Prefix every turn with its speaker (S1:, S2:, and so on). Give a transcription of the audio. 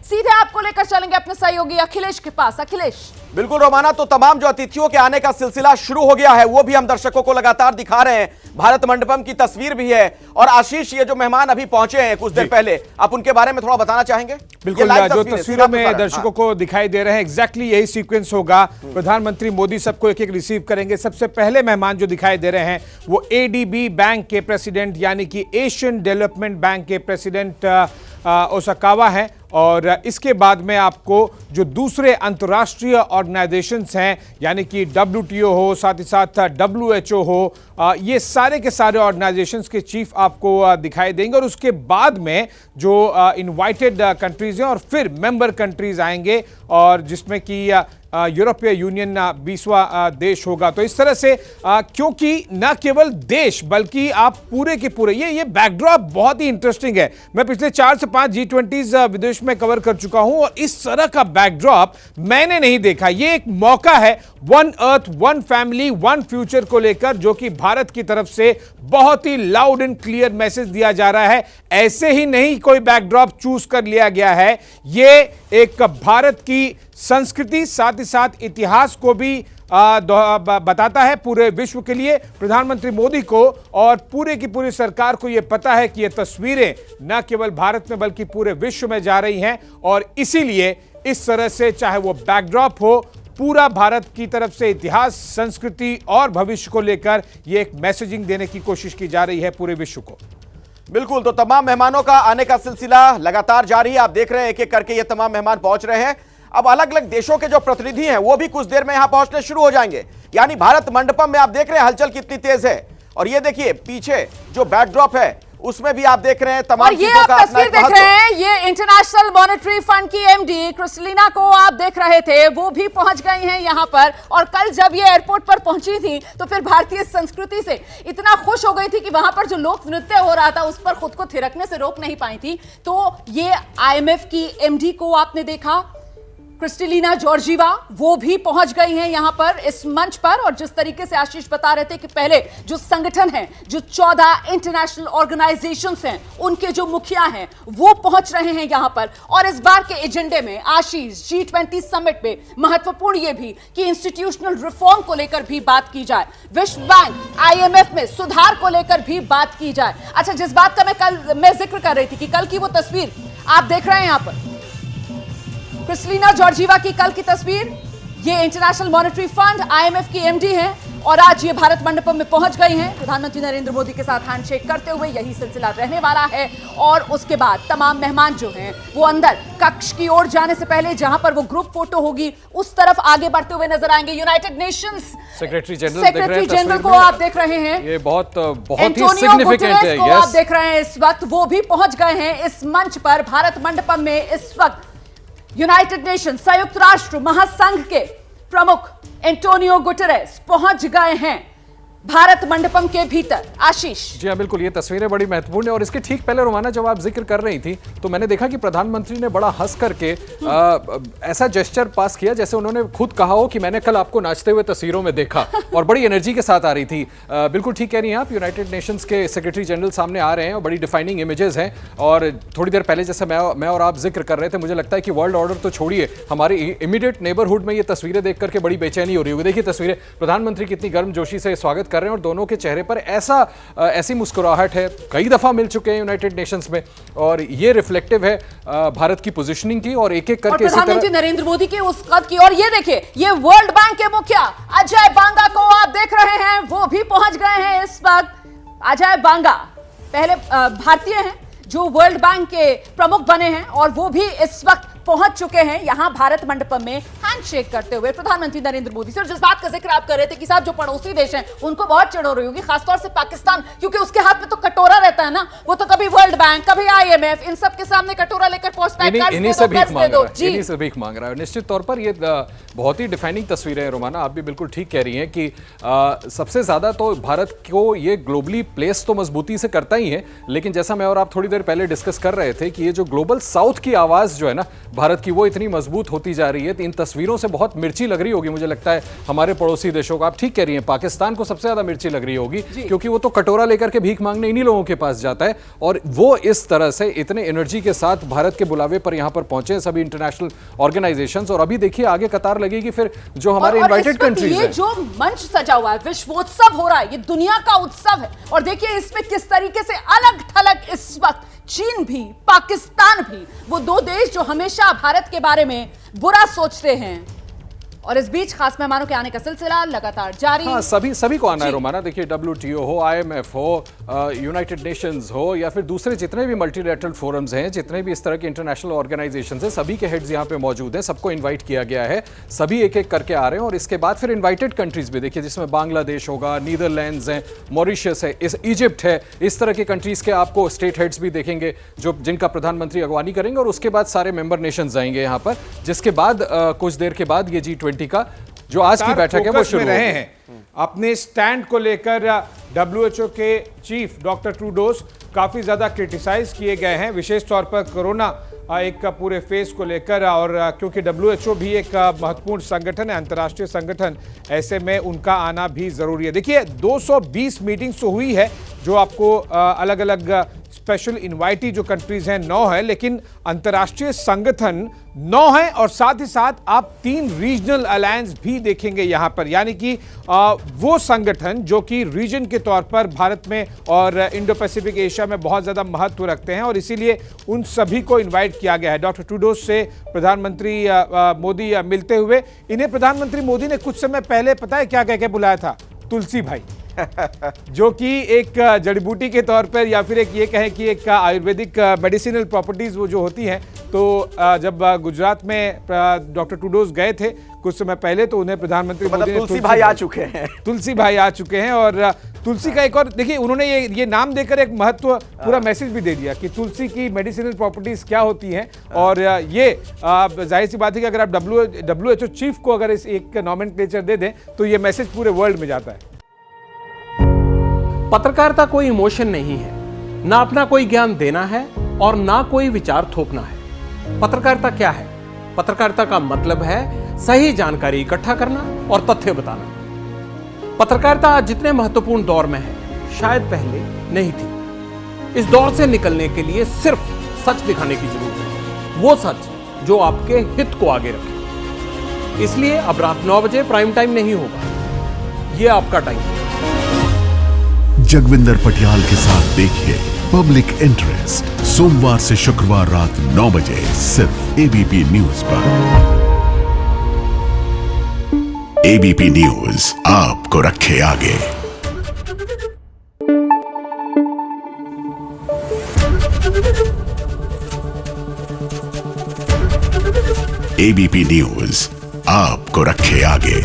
S1: सीधे आपको लेकर चलेंगे अपने सहयोगी अखिलेश के पास। अखिलेश।
S2: बिल्कुल रोमाना, तो तमाम जो अतिथियों के आने का सिलसिला शुरू हो गया है वो भी हम दर्शकों को लगातार दिखा रहे हैं। भारत मंडपम की तस्वीर भी है। और आशीष, ये जो मेहमान अभी पहुंचे हैं कुछ देर पहले, आप उनके बारे में थोड़ा बताना चाहेंगे?
S3: बिल्कुल, जो तस्वीरों में दर्शकों को दिखाई दे रहे हैं एग्जैक्टली यही सीक्वेंस होगा। प्रधानमंत्री मोदी सबको एक एक रिसीव करेंगे। सबसे पहले मेहमान जो दिखाई दे रहे हैं वो एडीबी बैंक के प्रेसिडेंट यानी कि एशियन डेवलपमेंट बैंक के प्रेसिडेंट ओसाकावा हैं। और इसके बाद में आपको जो दूसरे अंतर्राष्ट्रीय ऑर्गेनाइजेशंस हैं यानी कि WTO हो, साथ ही साथ WHO हो, ये सारे के सारे ऑर्गेनाइजेशंस के चीफ आपको दिखाई देंगे। और उसके बाद में जो इनवाइटेड कंट्रीज हैं और फिर मेंबर कंट्रीज आएंगे, और जिसमें कि यूरोपीय यूनियन 20वां देश होगा। तो इस तरह से क्योंकि न केवल देश बल्कि आप पूरे के पूरे ये बैकड्रॉप बहुत ही इंटरेस्टिंग है। मैं पिछले 4 से 5 G20 विदेश में कवर कर चुका हूं और इस तरह का बैकड्रॉप मैंने नहीं देखा। ये एक मौका है one earth one family one future को लेकर, जो कि भारत की तरफ से बहुत ही लाउड एंड क्लियर मैसेज दिया जा रहा है। ऐसे ही नहीं कोई बैकड्रॉप चूज कर लिया गया है, ये एक भारत की संस्कृति साथ ही साथ इतिहास को भी बताता है पूरे विश्व के लिए। प्रधानमंत्री मोदी को और पूरे की पूरी सरकार को यह पता है कि ये तस्वीरें न केवल भारत में बल्कि पूरे विश्व में जा रही हैं, और इसीलिए इस तरह से चाहे वो बैकड्रॉप हो, पूरा भारत की तरफ से इतिहास, संस्कृति और भविष्य को लेकर यह एक मैसेजिंग देने की कोशिश की जा रही है पूरे विश्व को।
S2: बिल्कुल, तो तमाम मेहमानों का आने का सिलसिला लगातार जारी है। आप देख रहे हैं एक एक करके ये तमाम मेहमान पहुंच रहे हैं। अब अलग अलग देशों के जो प्रतिनिधि हैं वो भी कुछ देर में यहां पहुंचने शुरू हो जाएंगे। यानी भारत मंडपम में आप देख रहे हैं हलचल कितनी तेज है। और ये देखिए पीछे जो बैकड्रॉप है उसमें भी आप देख रहे हैं तमाम चीजों का
S1: तस्वीर देख रहे हैं। ये इंटरनेशनल मॉनेटरी फंड की MD क्रिस्टलिना को आप देख रहे थे, वो भी पहुंच गई हैं यहां पर। और कल जब ये एयरपोर्ट पर पहुंची थी तो फिर भारतीय संस्कृति से इतना खुश हो गई थी कि वहां पर जो लोक नृत्य हो रहा था उस पर खुद को थिरकने से रोक नहीं पाई थी। तो ये IMF की MD को आपने देखा, क्रिस्टलिना जॉर्जीवा, वो भी पहुंच गई हैं यहां पर इस मंच पर। और जिस तरीके से आशीष बता रहे थे कि पहले जो संगठन हैं, जो 14 इंटरनेशनल ऑर्गेनाइजेशंस हैं, उनके जो मुखिया हैं वो पहुंच रहे हैं यहां पर। और इस बार के एजेंडे में आशीष G20 समिट में महत्वपूर्ण ये भी कि इंस्टीट्यूशनल रिफॉर्म को लेकर भी बात की जाए, विश्व बैंक IMF में सुधार को लेकर भी बात की जाए। अच्छा, जिस बात का मैं जिक्र कर रही थी कि कल की वो तस्वीर आप देख रहे हैं यहां पर, क्रिस्टलिना जॉर्जीवा की कल की तस्वीर, ये इंटरनेशनल मॉनेटरी फंड IMF की MD हैं और आज ये भारत मंडपम में पहुंच गई हैं। प्रधानमंत्री नरेंद्र मोदी के साथ हैंडशेक करते हुए यही सिलसिला रहने वाला है। और उसके बाद तमाम मेहमान जो हैं वो अंदर कक्ष की ओर जाने से पहले जहां पर वो ग्रुप फोटो होगी उस तरफ आगे बढ़ते हुए नजर आएंगे। यूनाइटेड नेशंस
S3: सेक्रेटरी
S1: जनरल को आप देख रहे हैं,
S3: ये बहुत ही सिग्निफिकेंट है।
S1: आप देख रहे हैं इस वक्त, वो भी पहुंच गए हैं इस मंच पर भारत मंडपम में। इस वक्त यूनाइटेड नेशन संयुक्त राष्ट्र महासंघ के प्रमुख एंटोनियो गुटेरेस पहुंच गए हैं भारत मंडपम के भीतर। आशीष
S4: जी हाँ, बिल्कुल, ये तस्वीरें बड़ी महत्वपूर्ण है। और इसके ठीक पहले रोमाना जब आप जिक्र कर रही थी तो मैंने देखा कि प्रधानमंत्री ने बड़ा हंस करके ऐसा जेस्चर पास किया जैसे उन्होंने खुद कहा हो कि मैंने कल आपको नाचते हुए तस्वीरों में देखा, और बड़ी एनर्जी के साथ आ रही थी। बिल्कुल ठीक कह रही हैं आप, यूनाइटेड नेशंस के सेक्रेटरी जनरल सामने आ रहे हैं और बड़ी डिफाइनिंग इमेजेस हैं। और थोड़ी देर पहले जैसे मैं और आप जिक्र कर रहे थे, मुझे लगता है कि वर्ल्ड ऑर्डर तो छोड़िए, हमारे इमीडिएट नेबरहुड में ये तस्वीरें देख करके बड़ी बेचैनी हो रही होगी। देखिए तस्वीरें, प्रधानमंत्री कितनी गर्मजोशी से स्वागत कर रहे हैं और दोनों के चेहरे पर ऐसी मुस्कुराहट है, कई दफा मिल चुके हैं यूनाइटेड नेशंस में, और ये रिफ्लेक्टिव है भारत की पोजीशनिंग की। और एक एक करके
S1: प्रधानमंत्री नरेंद्र मोदी के उस कद की। और ये देखिए, ये वर्ल्ड बैंक के मुखिया अजय बांगा को आप देख रहे हैं, वो भी पहुंच गए हैं इस वक्त। अजय बांगा पहले भारतीय हैं जो वर्ल्ड बैंक के प्रमुख बने हैं और वो भी इस वक्त पहुंच चुके हैं यहां भारत मंडपम में हैंडशेक करते हुए प्रधानमंत्री नरेंद्र मोदी से। और जिस बात का जिक्र आप कर रहे थे कि साहब जो पड़ोसी देश हैं उनको बहुत चिढ़ हो रही होगी, खासतौर से पाकिस्तान, क्योंकि उसके हाथ में तो कटोरा रहता है ना, वो तो कभी वर्ल्ड बैंक, कभी IMF, इन सब के सामने कटोरा लेकर पहुंचता है।
S4: इन्हीं से भीख मांग रहा है। निश्चित तौर पर ये बहुत ही डिफाइनिंग तस्वीरें हैं रोमाना, आप भी बिल्कुल ठीक कह रही हैं कि सबसे ज्यादा तो भारत को ये ग्लोबली प्लेस तो मजबूती से करता ही है, लेकिन जैसा मैं और आप थोड़ी देर पहले डिस्कस कर रहे थे कि ये जो ग्लोबल साउथ की आवाज जो है ना भारत की वो इतनी मजबूत होती जा रही है। इन तस्वीरों से बहुत मिर्ची लग रही होगी मुझे लगता है हमारे पड़ोसी देशों को। आप ठीक कह रही हैं, पाकिस्तान को सबसे ज्यादा मिर्ची लग रही होगी, क्योंकि वो तो कटोरा लेकर के भीख मांगने इन्हीं लोगों के पास जाता है, और वो इस तरह से इतने एनर्जी के साथ भारत के बुलावे पर यहां पर पहुंचे सभी इंटरनेशनल ऑर्गेनाइजेशंस। और अभी देखिए आगे कतार लगेगी फिर जो हमारे इनवाइटेड कंट्रीज
S1: ये जो मंच सजा हुआ है, विश्वोत्सव हो रहा है, ये दुनिया का उत्सव है। और देखिए इसमें किस तरीके से अलग थलग इस वक्त चीन भी, पाकिस्तान भी, वो दो देश जो हमेशा भारत के बारे में बुरा सोचते हैं। और इस बीच खास मेहमानों के आने का सिलसिला लगातार जारी।
S4: हाँ, सभी को आना है रोमाना। देखिए WTO हो, IMF हो, यूनाइटेड नेशंस हो, या फिर दूसरे जितने भी मल्टीलैटरल फोरम्स हैं, जितने भी इस तरह के इंटरनेशनल ऑर्गेनाइजेशंस हैं, सभी के हेड्स यहाँ पे मौजूद हैं। सबको इनवाइट किया गया है, सभी एक एक करके आ रहे हैं। और इसके बाद फिर इन्वाइटेड कंट्रीज भी देखिए, जिसमें बांग्लादेश होगा, नीदरलैंड्स हैं, मॉरिशस है, इजिप्ट है, इस तरह के कंट्रीज के आपको स्टेट हेड्स भी देखेंगे जो जिनका प्रधानमंत्री अगवानी करेंगे। और उसके बाद सारे मेंबर नेशंस आएंगे यहाँ पर, जिसके बाद कुछ देर के बाद ये G20 का जो आज की बैठक है वो शुरू रहे हैं।
S3: अपने स्टैंड को लेकर WHO के चीफ डॉक्टर ट्रूडोस काफी ज्यादा क्रिटिसाइज किए गए हैं, विशेष तौर पर कोरोना एक पूरे फेज को लेकर। और क्योंकि WHO भी एक महत्वपूर्ण संगठन है, अंतर्राष्ट्रीय संगठन, ऐसे में उनका आना भी जरूरी है। देखिए 220 मीटिंग्स तो हुई है, जो आपको अलग अलग स्पेशल इनवाइटी जो कंट्रीज हैं 9 है, लेकिन अंतर्राष्ट्रीय संगठन 9 है। और साथ ही साथ आप 3 रीजनल अलायंस भी देखेंगे यहां पर, यानी कि वो संगठन जो कि रीजन के तौर पर भारत में और इंडो पैसिफिक एशिया में बहुत ज्यादा महत्व रखते हैं, और इसीलिए उन सभी को इनवाइट किया गया है। डॉक्टर ट्रूडोस से प्रधानमंत्री मोदी मिलते हुए, इन्हें प्रधानमंत्री मोदी ने कुछ समय पहले पता है क्या कह के बुलाया था? तुलसी भाई जो कि एक जड़ी बूटी के तौर पर, या फिर एक ये कहें कि एक आयुर्वेदिक मेडिसिनल प्रॉपर्टीज वो जो होती हैं, तो जब गुजरात में डॉक्टर ट्रूडोस गए थे कुछ समय पहले, तो उन्हें प्रधानमंत्री मोदी ने
S2: तुलसी भाई आ चुके हैं।
S3: तुलसी भाई आ चुके हैं। और तुलसी का एक और देखिए, उन्होंने ये नाम देकर एक महत्व पूरा मैसेज भी दे दिया कि तुलसी की मेडिसिनल प्रॉपर्टीज क्या होती हैं। और ये जाहिर सी बात है कि अगर आप WHO चीफ को अगर इस एक नॉमेनक्लेचर दे दें तो ये मैसेज पूरे वर्ल्ड में जाता है।
S5: पत्रकारिता कोई इमोशन नहीं है, ना अपना कोई ज्ञान देना है और ना कोई विचार थोपना है। पत्रकारिता क्या है? पत्रकारिता का मतलब है सही जानकारी इकट्ठा करना और तथ्य बताना। पत्रकारिता आज जितने महत्वपूर्ण दौर में है, शायद पहले नहीं थी। इस दौर से निकलने के लिए सिर्फ सच दिखाने की जरूरत है, वो सच जो आपके हित को आगे रखे। इसलिए अब रात 9 बजे प्राइम टाइम नहीं होगा, ये आपका टाइम है।
S6: जगविंदर पटियाल के साथ देखिए पब्लिक इंटरेस्ट, सोमवार से शुक्रवार रात 9 बजे सिर्फ ABP न्यूज पर। ABP न्यूज आपको रखे आगे। ABP न्यूज आपको रखे आगे।